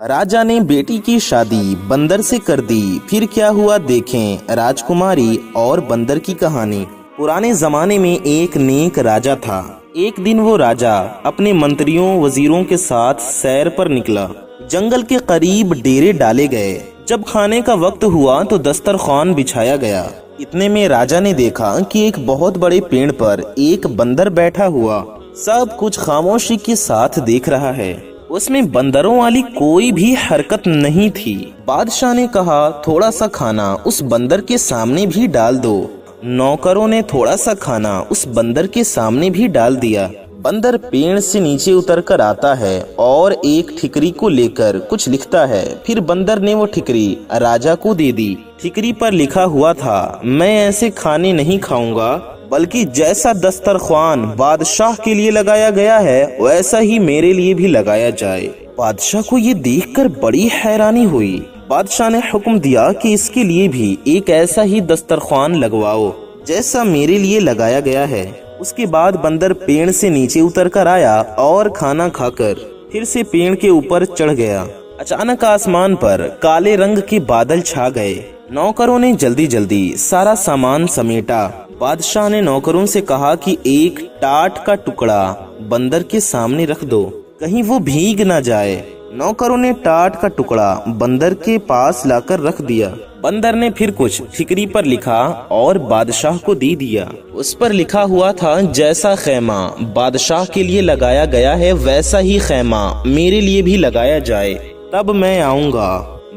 राजा ने बेटी की शादी बंदर से कर दी। फिर क्या हुआ देखें राजकुमारी और बंदर की कहानी। पुराने जमाने में एक नेक राजा था। एक दिन वो राजा अपने मंत्रियों वजीरों के साथ सैर पर निकला। जंगल के करीब डेरे डाले गए। जब खाने का वक्त हुआ तो दस्तरखान बिछाया गया। इतने में राजा ने देखा कि एक बहुत बड़े पेड़ पर एक बंदर बैठा हुआ सब कुछ खामोशी के साथ देख रहा है। उसमें बंदरों वाली कोई भी हरकत नहीं थी। बादशाह ने कहा, थोड़ा सा खाना उस बंदर के सामने भी डाल दो। नौकरों ने थोड़ा सा खाना उस बंदर के सामने भी डाल दिया। बंदर पेड़ से नीचे उतर कर आता है और एक ठिकरी को लेकर कुछ लिखता है। फिर बंदर ने वो ठिकरी राजा को दे दी। ठिकरी पर लिखा हुआ था, मैं ऐसे खाने नहीं खाऊंगा, बल्कि जैसा दस्तरख्वान बादशाह के लिए लगाया गया है वैसा ही मेरे लिए भी लगाया जाए। बादशाह को ये देखकर बड़ी हैरानी हुई। बादशाह ने हुक्म दिया कि इसके लिए भी एक ऐसा ही दस्तरख्वान लगवाओ जैसा मेरे लिए लगाया गया है। उसके बाद बंदर पेड़ से नीचे उतर कर आया और खाना खाकर फिर से पेड़ के ऊपर चढ़ गया। अचानक आसमान पर काले रंग के बादल छा गए। नौकरों ने जल्दी जल्दी सारा सामान समेटा। बादशाह ने नौकरों से कहा कि एक टाट का टुकड़ा बंदर के सामने रख दो, कहीं वो भीग ना जाए। नौकरों ने टाट का टुकड़ा बंदर के पास लाकर रख दिया। बंदर ने फिर कुछ ठिकरी पर लिखा और बादशाह को दे दिया। उस पर लिखा हुआ था, जैसा खैमा बादशाह के लिए लगाया गया है वैसा ही खैमा मेरे लिए भी लगाया जाए, तब मैं आऊंगा।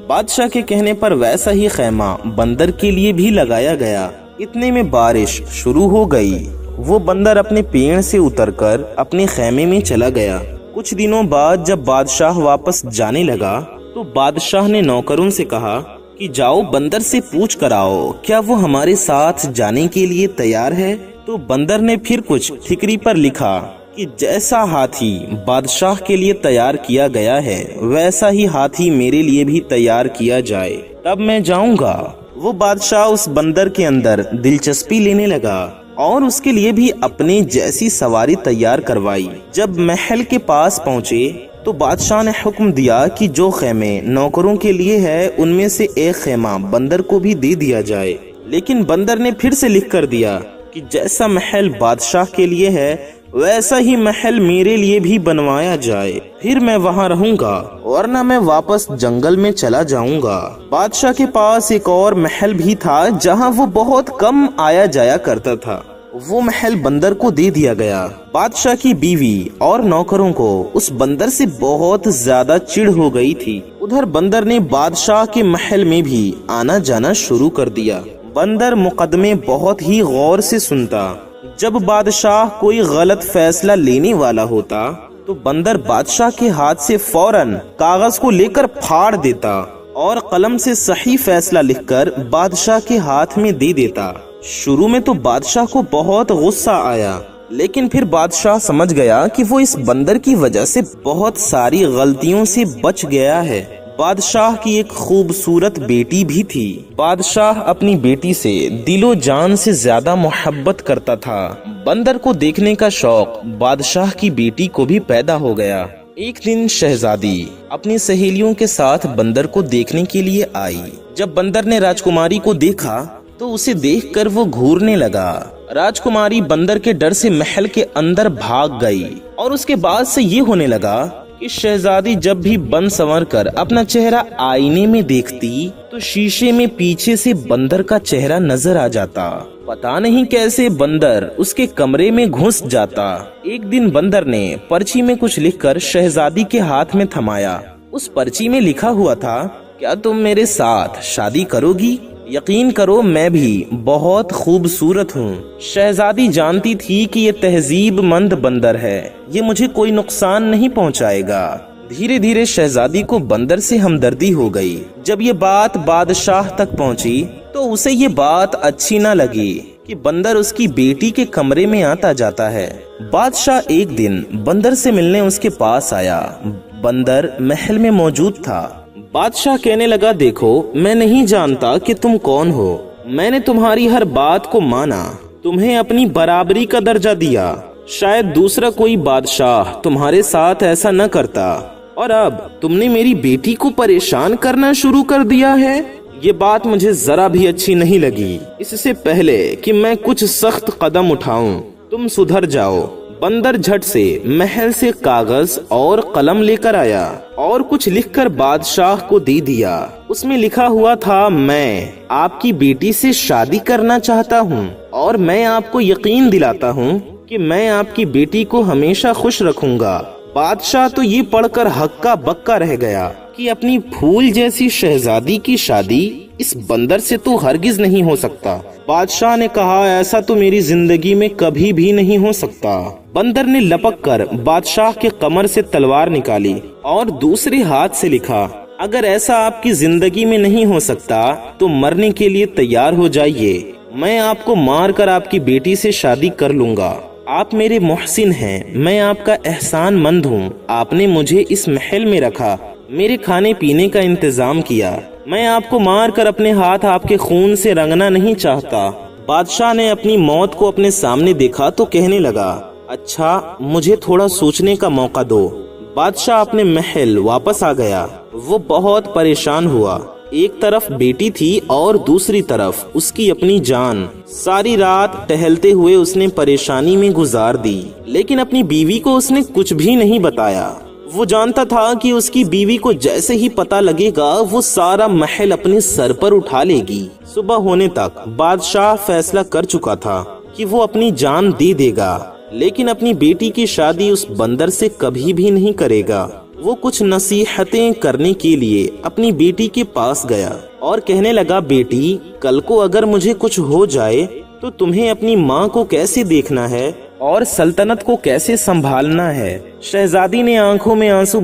बादशाह के कहने पर वैसा ही खैमा बंदर के लिए भी लगाया गया। इतने में बारिश शुरू हो गई। वो बंदर अपने पेड़ से उतरकर अपने खैमे में चला गया। कुछ दिनों बाद जब बादशाह वापस जाने लगा तो बादशाह ने नौकरों से कहा कि जाओ बंदर से पूछ कर आओ, क्या वो हमारे साथ जाने के लिए तैयार है। तो बंदर ने फिर कुछ ठिकरी पर लिखा कि जैसा हाथी बादशाह के लिए तैयार किया गया है वैसा ही हाथी मेरे लिए भी तैयार किया जाए, तब मैं जाऊंगा। वो बादशाह उस बंदर के अंदर दिलचस्पी लेने लगा और उसके लिए भी अपने जैसी सवारी तैयार करवाई। जब महल के पास पहुँचे तो बादशाह ने हुक्म दिया कि जो खेमे नौकरों के लिए है उनमें से एक खेमा बंदर को भी दे दिया जाए। लेकिन बंदर ने फिर से लिख कर दिया कि जैसा महल बादशाह के लिए है वैसा ही महल मेरे लिए भी बनवाया जाए, फिर मैं वहाँ रहूंगा, वरना मैं वापस जंगल में चला जाऊंगा। बादशाह के पास एक और महल भी था जहाँ वो बहुत कम आया जाया करता था। वो महल बंदर को दे दिया गया। बादशाह की बीवी और नौकरों को उस बंदर से बहुत ज्यादा चिढ़ हो गई थी। उधर बंदर ने बादशाह के महल में भी आना जाना शुरू कर दिया। बंदर मुकदमे बहुत ही गौर से सुनता। जब बादशाह कोई गलत फैसला लेने वाला होता तो बंदर बादशाह के हाथ से फौरन कागज को लेकर फाड़ देता और कलम से सही फैसला लिखकर बादशाह के हाथ में दे देता। शुरू में तो बादशाह को बहुत गुस्सा आया, लेकिन फिर बादशाह समझ गया कि वो इस बंदर की वजह से बहुत सारी गलतियों से बच गया है। बादशाह की एक खूबसूरत बेटी भी थी। बादशाह अपनी बेटी से दिलो जान से ज्यादा मोहब्बत करता था। बंदर को देखने का शौक बादशाह की बेटी को भी पैदा हो गया। एक दिन शहजादी अपनी सहेलियों के साथ बंदर को देखने के लिए आई। जब बंदर ने राजकुमारी को देखा तो उसे देखकर वो घूरने लगा। राजकुमारी बंदर के डर से महल के अंदर भाग गई और उसके बाद से ये होने लगा कि शहजादी जब भी बन संवर कर अपना चेहरा आईने में देखती तो शीशे में पीछे से बंदर का चेहरा नजर आ जाता। पता नहीं कैसे बंदर उसके कमरे में घुस जाता। एक दिन बंदर ने पर्ची में कुछ लिखकर शहजादी के हाथ में थमाया। उस पर्ची में लिखा हुआ था, क्या तुम मेरे साथ शादी करोगी? यकीन करो मैं भी बहुत खूबसूरत हूँ। शहजादी जानती थी कि ये तहजीब मंद बंदर है, ये मुझे कोई नुकसान नहीं पहुँचाएगा। धीरे धीरे शहजादी को बंदर से हमदर्दी हो गई। जब ये बात बादशाह तक पहुँची तो उसे ये बात अच्छी न लगी कि बंदर उसकी बेटी के कमरे में आता जाता है। बादशाह एक दिन बंदर से मिलने उसके पास आया। बंदर महल में मौजूद था। बादशाह कहने लगा, देखो मैं नहीं जानता कि तुम कौन हो। मैंने तुम्हारी हर बात को माना, तुम्हें अपनी बराबरी का दर्जा दिया। शायद दूसरा कोई बादशाह तुम्हारे साथ ऐसा न करता और अब तुमने मेरी बेटी को परेशान करना शुरू कर दिया है। ये बात मुझे जरा भी अच्छी नहीं लगी। इससे पहले कि मैं कुछ सख्त कदम उठाऊं, तुम सुधर जाओ। बंदर झट से महल से कागज और कलम लेकर आया और कुछ लिखकर बादशाह को दे दिया। उसमें लिखा हुआ था, मैं आपकी बेटी से शादी करना चाहता हूँ और मैं आपको यकीन दिलाता हूँ कि मैं आपकी बेटी को हमेशा खुश रखूंगा। बादशाह तो ये पढ़कर हक्का बक्का रह गया कि अपनी फूल जैसी शहजादी की शादी इस बंदर से तो हरगिज नहीं हो सकता। बादशाह ने कहा, ऐसा तो मेरी जिंदगी में कभी भी नहीं हो सकता। बंदर ने लपक कर बादशाह के कमर से तलवार निकाली और दूसरे हाथ से लिखा, अगर ऐसा आपकी जिंदगी में नहीं हो सकता तो मरने के लिए तैयार हो जाइए। मैं आपको मार कर आपकी बेटी से शादी कर लूंगा। आप मेरे मोहसिन हैं, मैं आपका एहसान मंद हूँ। आपने मुझे इस महल में रखा, मेरे खाने पीने का इंतजाम किया। मैं आपको मार कर अपने हाथ आपके खून से रंगना नहीं चाहता। बादशाह ने अपनी मौत को अपने सामने देखा तो कहने लगा, अच्छा, मुझे थोड़ा सोचने का मौका दो। बादशाह अपने महल वापस आ गया। वो बहुत परेशान हुआ। एक तरफ बेटी थी और दूसरी तरफ उसकी अपनी जान। सारी रात टहलते हुए उसने परेशानी में गुजार दी, लेकिन अपनी बीवी को उसने कुछ भी नहीं बताया। वो जानता था कि उसकी बीवी को जैसे ही पता लगेगा वो सारा महल अपने सर पर उठा लेगी। सुबह होने तक बादशाह फैसला कर चुका था कि वो अपनी जान दे देगा, लेकिन अपनी बेटी की शादी उस बंदर से कभी भी नहीं करेगा। वो कुछ नसीहतें करने के लिए अपनी बेटी के पास गया और कहने लगा, बेटी, कल को अगर मुझे कुछ हो जाए तो तुम्हें अपनी माँ को कैसे देखना है और सल्तनत को कैसे संभालना है। शहजादी ने आंखों में आंसू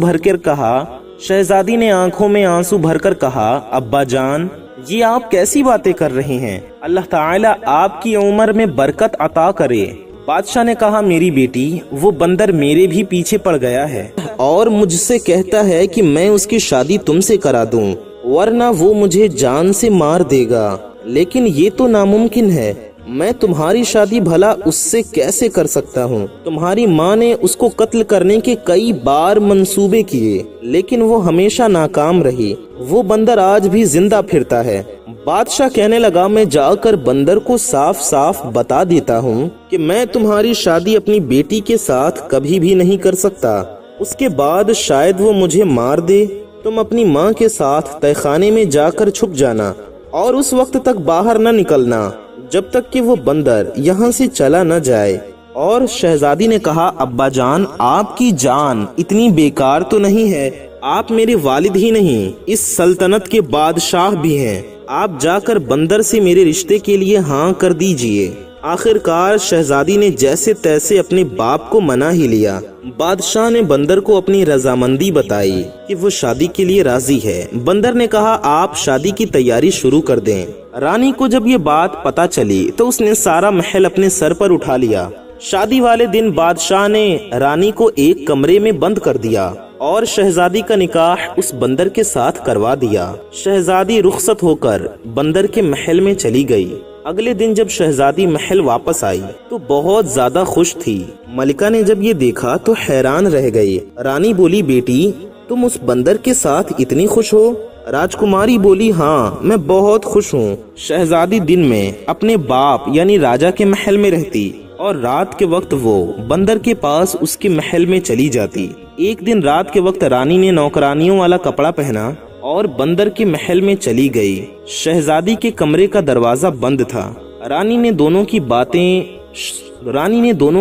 भरकर कहा, अब्बा जान, ये आप कैसी बातें कर रहे हैं? अल्लाह ताला आपकी उम्र में बरकत अता करे। बादशाह ने कहा, मेरी बेटी, वो बंदर मेरे भी पीछे पड़ गया है और मुझसे कहता है कि मैं उसकी शादी तुमसे करा दूं, वरना वो मुझे जान से मार देगा। लेकिन ये तो नामुमकिन है। मैं तुम्हारी शादी भला उससे कैसे कर सकता हूँ? तुम्हारी माँ ने उसको कत्ल करने के कई बार मंसूबे किए, लेकिन वो हमेशा नाकाम रही। वो बंदर आज भी जिंदा फिरता है। बादशाह कहने लगा, मैं जाकर बंदर को साफ साफ बता देता हूँ कि मैं तुम्हारी शादी अपनी बेटी के साथ कभी भी नहीं कर सकता। उसके बाद शायद वो मुझे मार दे। तुम अपनी माँ के साथ तहखाने में जाकर छुप जाना और उस वक्त तक बाहर न निकलना जब तक कि वो बंदर यहाँ से चला न जाए। और शहजादी ने कहा, अब्बा जान, आपकी जान इतनी बेकार तो नहीं है। आप मेरे वालिद ही नहीं, इस सल्तनत के बादशाह भी हैं। आप जाकर बंदर से मेरे रिश्ते के लिए हाँ कर दीजिए। आखिरकार शहजादी ने जैसे तैसे अपने बाप को मना ही लिया। बादशाह ने बंदर को अपनी रजामंदी बताई कि वो शादी के लिए राजी है। बंदर ने कहा, आप शादी की तैयारी शुरू कर दें। रानी को जब ये बात पता चली तो उसने सारा महल अपने सर पर उठा लिया। शादी वाले दिन बादशाह ने रानी को एक कमरे में बंद कर दिया और शहजादी का निकाह उस बंदर के साथ करवा दिया। शहजादी रुखसत होकर बंदर के महल में चली गई। अगले दिन जब शहजादी महल वापस आई तो बहुत ज्यादा खुश थी। मलिका ने जब ये देखा तो हैरान रह गई। रानी बोली, बेटी, तुम उस बंदर के साथ इतनी खुश हो? राजकुमारी बोली, हाँ, मैं बहुत खुश हूँ। शहजादी दिन में अपने बाप यानी राजा के महल में रहती और रात के वक्त वो बंदर के पास उसके महल में चली जाती। एक दिन रात के वक्त रानी ने नौकरानियों वाला कपड़ा पहना और बंदर के महल में चली गई। शहजादी के कमरे का दरवाजा बंद था। रानी ने दोनों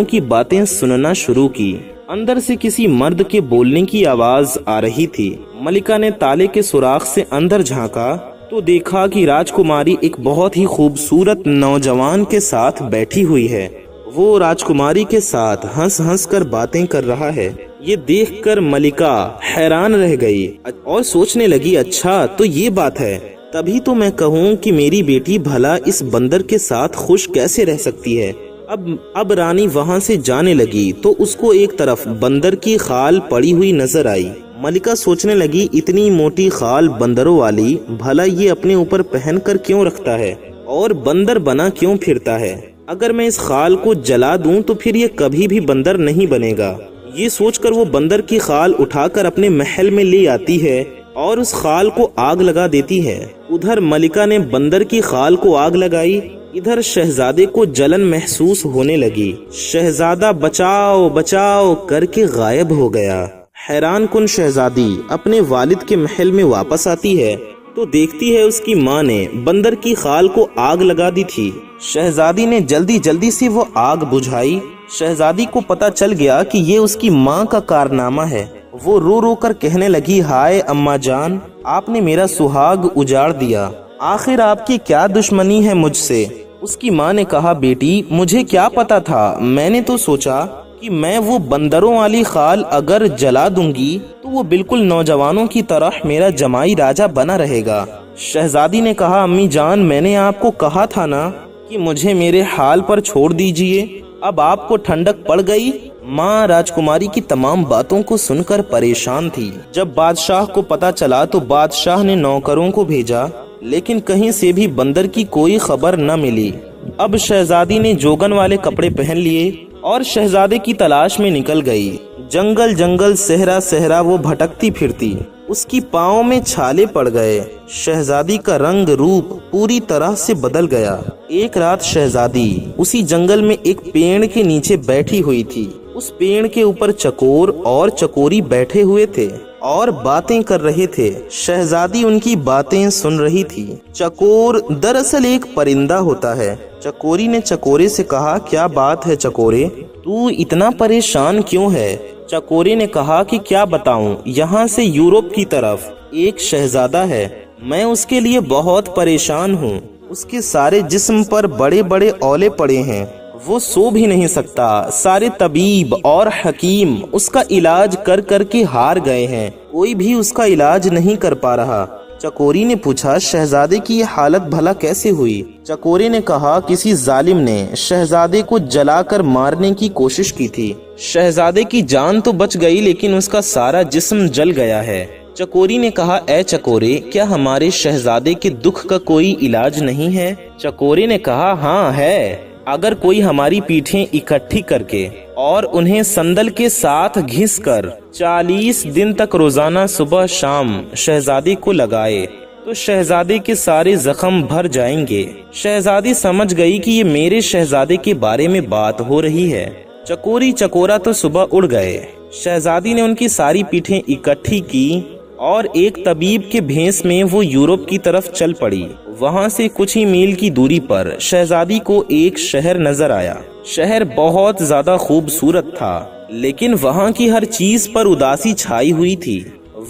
की बातें सुनना शुरू की। अंदर से किसी मर्द के बोलने की आवाज आ रही थी। मलिका ने ताले के सुराख से अंदर झांका तो देखा कि राजकुमारी एक बहुत ही खूबसूरत नौजवान के साथ बैठी हुई है। वो राजकुमारी के साथ हंस हंस कर बातें कर रहा है। ये देखकर मलिका हैरान रह गई और सोचने लगी, अच्छा तो ये बात है। तभी तो मैं कहूँ कि मेरी बेटी भला इस बंदर के साथ खुश कैसे रह सकती है। अब रानी वहाँ से जाने लगी तो उसको एक तरफ बंदर की खाल पड़ी हुई नजर आई। मलिका सोचने लगी, इतनी मोटी खाल बंदरों वाली भला ये अपने ऊपर पहन कर क्यों रखता है और बंदर बना क्यों फिरता है। अगर मैं इस खाल को जला दूं तो फिर ये कभी भी बंदर नहीं बनेगा। یہ سوچ کر وہ بندر کی خال اٹھا کر اپنے محل میں لے آتی ہے اور اس خال کو آگ لگا دیتی ہے۔ ادھر ملکہ نے بندر کی خال کو آگ لگائی، ادھر شہزادے کو جلن محسوس ہونے لگی۔ شہزادہ بچاؤ بچاؤ کر کے غائب ہو گیا۔ حیران کن شہزادی اپنے والد کے محل میں واپس آتی ہے تو دیکھتی ہے اس کی ماں نے بندر کی خال کو آگ لگا دی تھی۔ شہزادی نے جلدی جلدی سے وہ آگ بجھائی۔ شہزادی کو پتا چل گیا کہ یہ اس کی ماں کا کارنامہ ہے۔ وہ رو رو کر کہنے لگی، ہائے اماں جان، آپ نے میرا سہاگ اجاڑ دیا، آخر آپ کی کیا دشمنی ہے مجھ سے؟ اس کی ماں نے کہا، بیٹی مجھے کیا پتا تھا، میں نے تو سوچا کہ میں وہ بندروں والی خال اگر جلا دوں گی تو وہ بالکل نوجوانوں کی طرح میرا جمائی راجہ بنا رہے گا۔ شہزادی نے کہا، امی جان میں نے آپ کو کہا تھا نا کہ مجھے میرے حال پر چھوڑ دیجئے، اب آپ کو ٹھنڈک پڑ گئی۔ ماں راجکماری کی تمام باتوں کو سن کر پریشان تھی۔ جب بادشاہ کو پتا چلا تو بادشاہ نے نوکروں کو بھیجا، لیکن کہیں سے بھی بندر کی کوئی خبر نہ ملی۔ اب شہزادی نے جوگن والے کپڑے پہن لیے اور شہزادے کی تلاش میں نکل گئی۔ جنگل جنگل صحرا صحرا وہ بھٹکتی پھرتی، اس کی پاؤں میں چھالے پڑ گئے۔ شہزادی کا رنگ روپ پوری طرح سے بدل گیا۔ ایک رات شہزادی اسی جنگل میں ایک پیڑ کے نیچے بیٹھی ہوئی تھی۔ اس پیڑ کے اوپر چکور اور چکوری بیٹھے ہوئے تھے اور باتیں کر رہے تھے۔ شہزادی ان کی باتیں سن رہی تھی۔ چکور دراصل ایک پرندہ ہوتا ہے۔ چکوری نے چکورے سے کہا، کیا بات ہے چکورے، تو اتنا پریشان کیوں ہے؟ چکورے نے کہا کہ کیا بتاؤں، یہاں سے یورپ کی طرف ایک شہزادہ ہے، میں اس کے لیے بہت پریشان ہوں۔ اس کے سارے جسم پر بڑے بڑے اولے پڑے ہیں، وہ سو بھی نہیں سکتا۔ سارے طبیب اور حکیم اس کا علاج کر کر کے ہار گئے ہیں، کوئی بھی اس کا علاج نہیں کر پا رہا۔ چکوری نے پوچھا، شہزادے کی یہ حالت بھلا کیسے ہوئی؟ چکورے نے کہا، کسی ظالم نے شہزادے کو جلا کر مارنے کی کوشش کی تھی۔ شہزادے کی جان تو بچ گئی لیکن اس کا سارا جسم جل گیا ہے۔ چکوری نے کہا، اے چکورے، کیا ہمارے شہزادے کے دکھ کا کوئی علاج نہیں ہے؟ چکورے نے کہا، ہاں ہے، اگر کوئی ہماری پیٹھیں اکٹھی کر کے اور انہیں سندل کے ساتھ گھس کر 40 دن تک روزانہ صبح شام شہزادے کو لگائے تو شہزادے کے سارے زخم بھر جائیں گے۔ شہزادی سمجھ گئی کہ یہ میرے شہزادے کے بارے میں بات ہو رہی ہے۔ چکوری چکورا تو صبح اڑ گئے۔ شہزادی نے ان کی ساری پیٹھیں اکٹھی کی اور ایک طبیب کے بھیس میں وہ یورپ کی طرف چل پڑی۔ وہاں سے کچھ ہی میل کی دوری پر شہزادی کو ایک شہر نظر آیا۔ شہر بہت زیادہ خوبصورت تھا، لیکن وہاں کی ہر چیز پر اداسی چھائی ہوئی تھی۔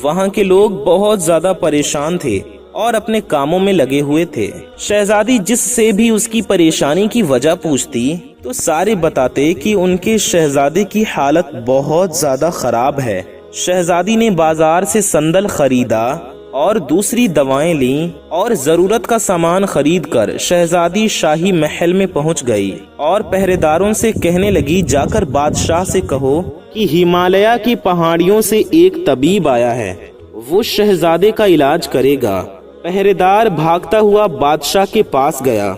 وہاں کے لوگ بہت زیادہ پریشان تھے اور اپنے کاموں میں لگے ہوئے تھے۔ شہزادی جس سے بھی اس کی پریشانی کی وجہ پوچھتی تو سارے بتاتے کہ ان کے شہزادے کی حالت بہت زیادہ خراب ہے۔ شہزادی نے بازار سے سندل خریدا اور دوسری دوائیں لیں اور ضرورت کا سامان خرید کر شہزادی شاہی محل میں پہنچ گئی اور پہرے داروں سے کہنے لگی، جا کر بادشاہ سے کہو کہ ہمالیہ کی پہاڑیوں سے ایک طبیب آیا ہے، وہ شہزادے کا علاج کرے گا۔ پہرے دار بھاگتا ہوا بادشاہ کے پاس گیا۔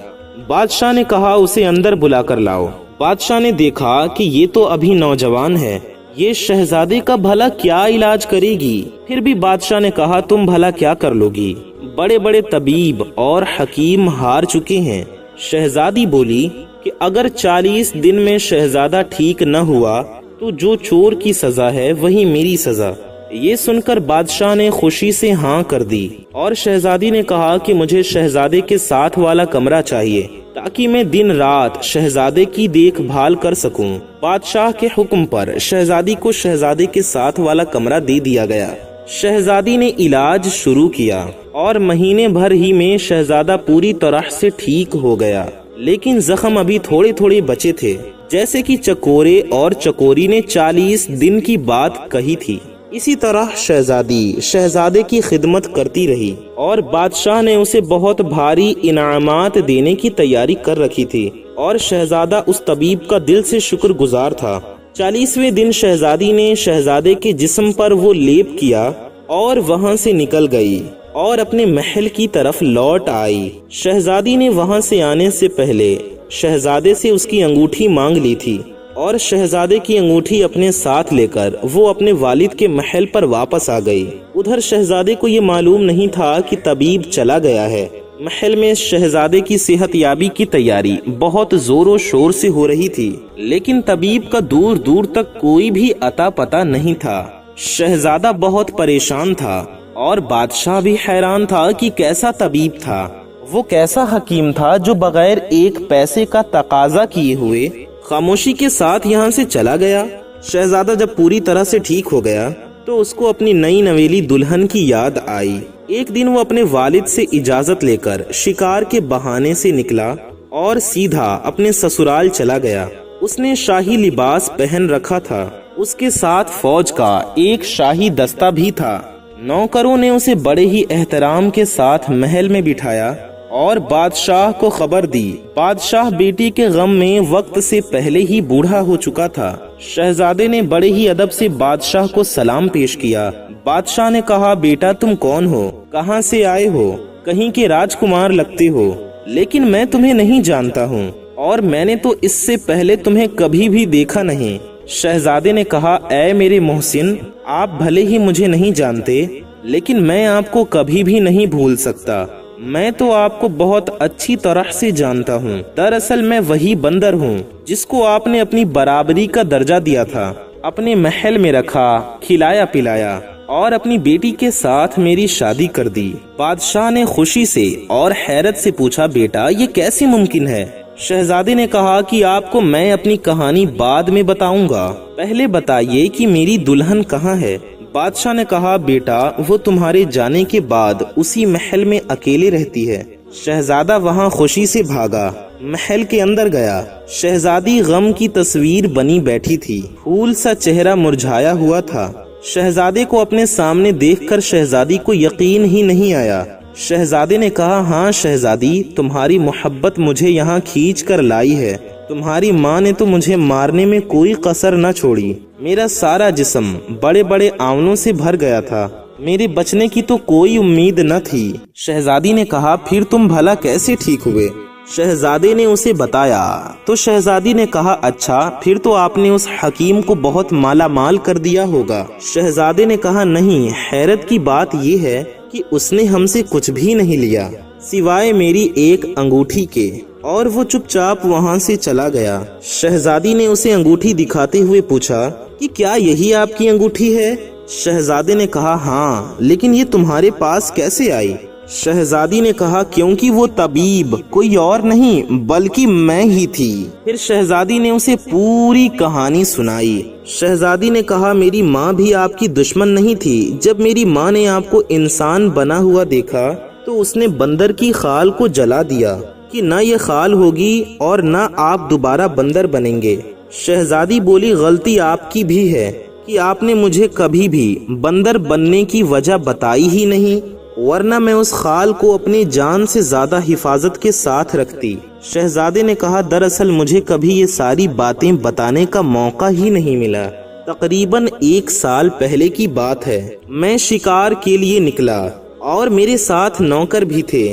بادشاہ نے کہا، اسے اندر بلا کر لاؤ۔ بادشاہ نے دیکھا کہ یہ تو ابھی نوجوان ہے، یہ شہزادے کا بھلا کیا علاج کرے گی؟ پھر بھی بادشاہ نے کہا، تم بھلا کیا کر لو گی؟ بڑے بڑے طبیب اور حکیم ہار چکے ہیں۔ شہزادی بولی کہ اگر 40 دن میں شہزادہ ٹھیک نہ ہوا تو جو چور کی سزا ہے وہی میری سزا۔ یہ سن کر بادشاہ نے خوشی سے ہاں کر دی اور شہزادی نے کہا کہ مجھے شہزادے کے ساتھ والا کمرہ چاہیے تاکہ میں دن رات شہزادے کی دیکھ بھال کر سکوں۔ بادشاہ کے حکم پر شہزادی کو شہزادے کے ساتھ والا کمرہ دے دیا گیا۔ شہزادی نے علاج شروع کیا اور مہینے بھر ہی میں شہزادہ پوری طرح سے ٹھیک ہو گیا، لیکن زخم ابھی تھوڑے تھوڑے بچے تھے، جیسے کہ چکورے اور چکوری نے 40 دن کی بات کہی تھی۔ اسی طرح شہزادی شہزادے کی خدمت کرتی رہی اور بادشاہ نے اسے بہت بھاری انعامات دینے کی تیاری کر رکھی تھی اور شہزادہ اس طبیب کا دل سے شکر گزار تھا۔ 40ویں دن شہزادی نے شہزادے کے جسم پر وہ لیپ کیا اور وہاں سے نکل گئی اور اپنے محل کی طرف لوٹ آئی۔ شہزادی نے وہاں سے آنے سے پہلے شہزادے سے اس کی انگوٹھی مانگ لی تھی اور شہزادے کی انگوٹھی اپنے ساتھ لے کر وہ اپنے والد کے محل پر واپس آ گئی۔ ادھر شہزادے کو یہ معلوم نہیں تھا کہ طبیب چلا گیا ہے۔ محل میں شہزادے کی صحت یابی کی تیاری بہت زور و شور سے ہو رہی تھی، لیکن طبیب کا دور دور تک کوئی بھی اتا پتا نہیں تھا۔ شہزادہ بہت پریشان تھا اور بادشاہ بھی حیران تھا کہ کیسا طبیب تھا، وہ کیسا حکیم تھا جو بغیر ایک پیسے کا تقاضا کیے ہوئے خاموشی کے ساتھ یہاں سے چلا گیا۔ شہزادہ جب پوری طرح سے ٹھیک ہو گیا تو اس کو اپنی نئی نویلی دلہن کی یاد آئی۔ ایک دن وہ اپنے والد سے اجازت لے کر شکار کے بہانے سے نکلا اور سیدھا اپنے سسرال چلا گیا۔ اس نے شاہی لباس پہن رکھا تھا، اس کے ساتھ فوج کا ایک شاہی دستہ بھی تھا۔ نوکروں نے اسے بڑے ہی احترام کے ساتھ محل میں بٹھایا اور بادشاہ کو خبر دی۔ بادشاہ بیٹی کے غم میں وقت سے پہلے ہی بوڑھا ہو چکا تھا۔ شہزادے نے بڑے ہی ادب سے بادشاہ کو سلام پیش کیا۔ بادشاہ نے کہا، بیٹا تم کون ہو، کہاں سے آئے ہو؟ کہیں کے راجکمار لگتے ہو، لیکن میں تمہیں نہیں جانتا ہوں اور میں نے تو اس سے پہلے تمہیں کبھی بھی دیکھا نہیں۔ شہزادے نے کہا، اے میرے محسن، آپ بھلے ہی مجھے نہیں جانتے لیکن میں آپ کو کبھی بھی نہیں بھول سکتا۔ میں تو آپ کو بہت اچھی طرح سے جانتا ہوں۔ دراصل میں وہی بندر ہوں جس کو آپ نے اپنی برابری کا درجہ دیا تھا، اپنے محل میں رکھا، کھلایا پلایا اور اپنی بیٹی کے ساتھ میری شادی کر دی۔ بادشاہ نے خوشی سے اور حیرت سے پوچھا، بیٹا یہ کیسے ممکن ہے؟ شہزادے نے کہا کہ آپ کو میں اپنی کہانی بعد میں بتاؤں گا، پہلے بتائیے کہ میری دلہن کہاں ہے؟ بادشاہ نے کہا، بیٹا وہ تمہارے جانے کے بعد اسی محل میں اکیلے رہتی ہے۔ شہزادہ وہاں خوشی سے بھاگا، محل کے اندر گیا۔ شہزادی غم کی تصویر بنی بیٹھی تھی، پھول سا چہرہ مرجھایا ہوا تھا۔ شہزادے کو اپنے سامنے دیکھ کر شہزادی کو یقین ہی نہیں آیا۔ شہزادے نے کہا، ہاں شہزادی، تمہاری محبت مجھے یہاں کھینچ کر لائی ہے۔ تمہاری ماں نے تو مجھے مارنے میں کوئی کسر نہ چھوڑی۔ میرا سارا جسم بڑے بڑے آنولوں سے بھر گیا تھا، میرے بچنے کی تو کوئی امید نہ تھی۔ شہزادی نے کہا، پھر تم بھلا کیسے ٹھیک ہوئے؟ شہزادے نے اسے بتایا تو شہزادی نے کہا، اچھا پھر تو آپ نے اس حکیم کو بہت مالا مال کر دیا ہوگا۔ شہزادے نے کہا، نہیں، حیرت کی بات یہ ہے کہ اس نے ہم سے کچھ بھی نہیں لیا سوائے میری ایک انگوٹھی کے، اور وہ چپ چاپ وہاں سے چلا گیا۔ شہزادی نے اسے انگوٹھی دکھاتے ہوئے پوچھا کہ کیا یہی آپ کی انگوٹھی ہے؟ شہزادے نے کہا، ہاں، لیکن یہ تمہارے پاس کیسے آئی؟ شہزادی نے کہا، کیونکہ وہ طبیب کوئی اور نہیں بلکہ میں ہی تھی۔ پھر شہزادی نے اسے پوری کہانی سنائی۔ شہزادی نے کہا، میری ماں بھی آپ کی دشمن نہیں تھی۔ جب میری ماں نے آپ کو انسان بنا ہوا دیکھا تو اس نے بندر کی خال کو جلا دیا کہ نہ یہ خال ہوگی اور نہ آپ دوبارہ بندر بنیں گے۔ شہزادی بولی، غلطی آپ کی بھی ہے کہ آپ نے مجھے کبھی بھی بندر بننے کی وجہ بتائی ہی نہیں، ورنہ میں اس خال کو اپنی جان سے زیادہ حفاظت کے ساتھ رکھتی۔ شہزادے نے کہا، دراصل مجھے کبھی یہ ساری باتیں بتانے کا موقع ہی نہیں ملا۔ تقریباً 1 سال پہلے کی بات ہے، میں شکار کے لیے نکلا اور میرے ساتھ نوکر بھی تھے۔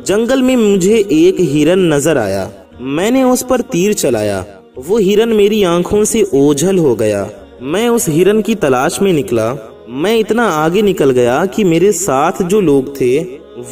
جنگل میں مجھے ایک ہرن نظر آیا، میں نے اس پر تیر چلایا، وہ ہرن میری آنکھوں سے اوجھل ہو گیا۔ میں اس ہرن کی تلاش میں نکلا، میں اتنا آگے نکل گیا کہ میرے ساتھ جو لوگ تھے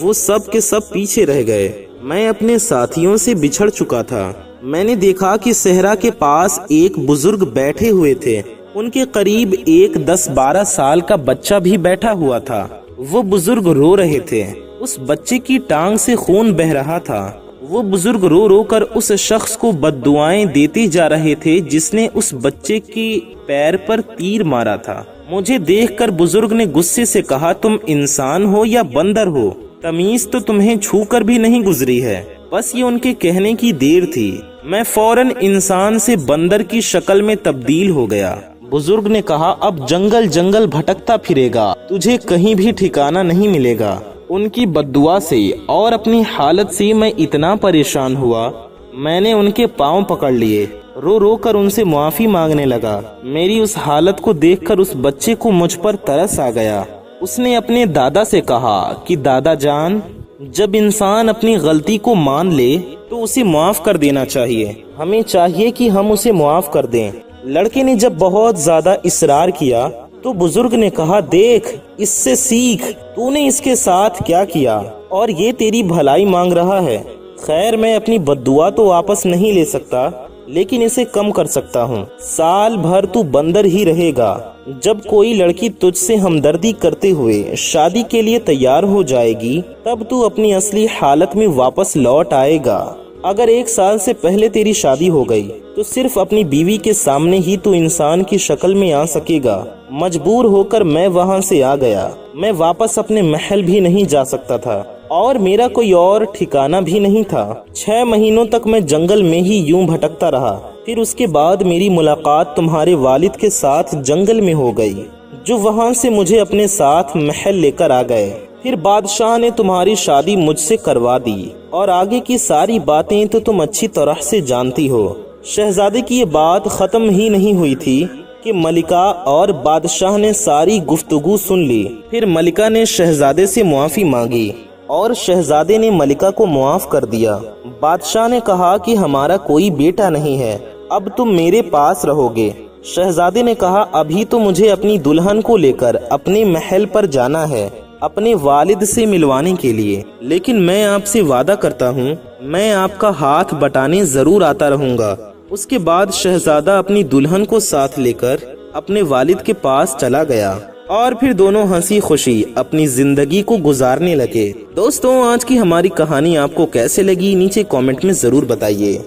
وہ سب کے سب پیچھے رہ گئے۔ میں اپنے ساتھیوں سے بچھڑ چکا تھا۔ میں نے دیکھا کہ صحرا کے پاس ایک بزرگ بیٹھے ہوئے تھے، ان کے قریب ایک 10-12 سال کا بچہ بھی بیٹھا ہوا تھا۔ وہ بزرگ رو رہے تھے، اس بچے کی ٹانگ سے خون بہہ رہا تھا۔ وہ بزرگ رو رو کر اس شخص کو بد دعائیں دیتے جا رہے تھے جس نے اس بچے کے پیر پر تیر مارا تھا۔ مجھے دیکھ کر بزرگ نے غصے سے کہا، تم انسان ہو یا بندر ہو؟ تمیز تو تمہیں چھو کر بھی نہیں گزری ہے۔ بس یہ ان کے کہنے کی دیر تھی، میں فوراً انسان سے بندر کی شکل میں تبدیل ہو گیا۔ بزرگ نے کہا، اب جنگل جنگل بھٹکتا پھرے گا، تجھے کہیں بھی ٹھکانہ نہیں ملے گا۔ ان کی بددعا سے اور اپنی حالت سے میں اتنا پریشان ہوا، میں نے ان کے پاؤں پکڑ لیے، رو رو کر ان سے معافی مانگنے لگا۔ میری اس حالت کو دیکھ کر اس بچے کو مجھ پر ترس آ گیا۔ اس نے اپنے دادا سے کہا کہ دادا جان، جب انسان اپنی غلطی کو مان لے تو تو उसे माफ कर देना चाहिए। हमें चाहिए कि हम उसे माफ कर दें। लड़के ने जब बहुत ज्यादा इसरार किया तो बुजुर्ग ने कहा, देख, इससे सीख, तूने इसके साथ क्या किया और ये तेरी भलाई मांग रहा है। खैर, मैं अपनी बद्दुआ तो वापस नहीं ले सकता, लेकिन इसे कम कर सकता हूँ। साल भर तू बंदर ही रहेगा। जब कोई लड़की तुझसे हमदर्दी करते हुए शादी के लिए तैयार हो जाएगी, तब तू अपनी असली हालत में वापस लौट आएगा। अगर 1 साल से पहले तेरी शादी हो गई तो सिर्फ अपनी बीवी के सामने ही तू इंसान की शक्ल में आ सकेगा। मजबूर होकर मैं वहाँ से आ गया। मैं वापस अपने महल भी नहीं जा सकता था और मेरा कोई और ठिकाना भी नहीं था। 6 महीनों तक मैं जंगल में ही यूं भटकता रहा। फिर उसके बाद मेरी मुलाकात तुम्हारे वालिद के साथ जंगल में हो गई, जो वहाँ से मुझे अपने साथ महल लेकर आ गए। फिर बादशाह ने तुम्हारी शादी मुझसे करवा दी और आगे की सारी बातें तो तुम अच्छी तरह से जानती हो। शहजादे की ये बात खत्म ही नहीं हुई थी कि मलिका और बादशाह ने सारी गुफ्तगू सुन ली। फिर मलिका ने शहजादे से मुआफी मांगी और शहजादे ने मलिका को मुआफ कर दिया। बादशाह ने कहा कि हमारा कोई बेटा नहीं है, अब तुम मेरे पास रहोगे। शहजादे ने कहा, अभी तो मुझे अपनी दुल्हन को लेकर अपने महल पर जाना है, अपने वालिद से मिलवाने के लिए। लेकिन मैं आपसे वादा करता हूँ, मैं आपका हाथ बटाने जरूर आता रहूंगा। उसके बाद शहजादा अपनी दुल्हन को साथ लेकर अपने वालिद के पास चला गया और फिर दोनों हंसी खुशी अपनी जिंदगी को गुजारने लगे। दोस्तों, आज की हमारी कहानी आपको कैसे लगी नीचे कमेंट में जरूर बताइए।